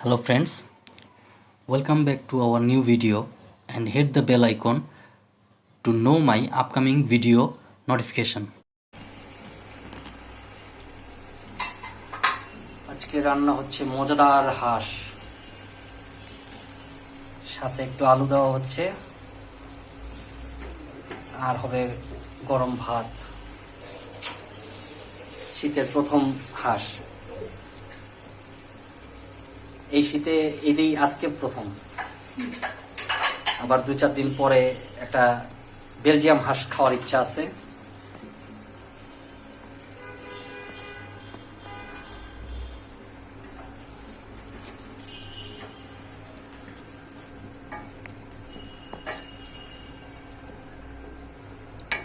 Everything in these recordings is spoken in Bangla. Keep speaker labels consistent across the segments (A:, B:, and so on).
A: Hello friends, welcome back to our new video and hit the bell icon to know my upcoming video notification. আজকে রান্না হচ্ছে মজাদার হাঁস, সাথে একটু আলু দেওয়া হচ্ছে আর হবে গরম ভাত। শীতের প্রথম হাঁস, এই শীতে এটাই আজকে প্রথম। আবার 2-4 দিন পরে একটা বেলজিয়াম হাঁস খাওয়ার ইচ্ছা আছে।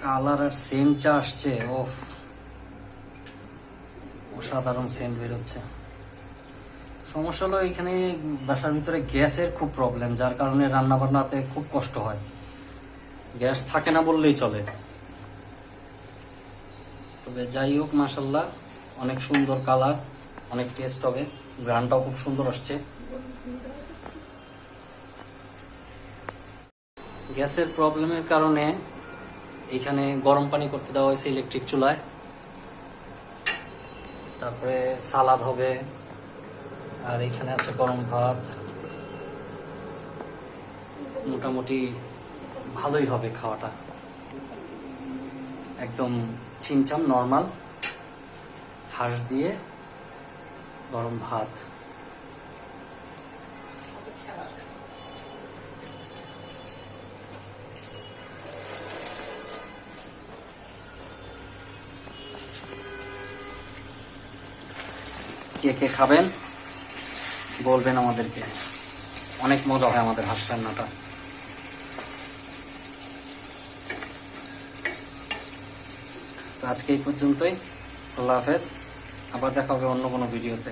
A: কালার আর সেন্ট যা আসছে, ওফ, অসাধারণ সেন্ট বেরোচ্ছে। সমস্যা হলো এখানে বাসার ভিতরে গ্যাসের খুব প্রবলেম, যার কারণে রান্না বান্নাতে খুব কষ্ট হয়। গ্যাস থাকে না বললেই চলে। তবে যাই হোক, মাশাআল্লাহ অনেক সুন্দর কালার, অনেক টেস্ট হবে, গ্রানটাও খুব সুন্দর আসছে। গ্যাসের প্রবলেমের কারণে এখানে গরম পানি করতে দেওয়া হয়েছে ইলেকট্রিক চুলায়। তারপরে সালাদ হবে, আর এখানে আছে গরম ভাত। মোটামুটি ভালোই হবে খাওয়াটা, একদম ছিমছাম নর্মাল হাঁস দিয়ে গরম ভাত। কে কে খাবেন বলবেন আমাদেরকে, অনেক মজা হয় আমাদের হাঁস রান্নাটা। তো আজকে এই পর্যন্তই, আল্লাহ হাফেজ। আবার দেখা হবে অন্য কোনো ভিডিওতে।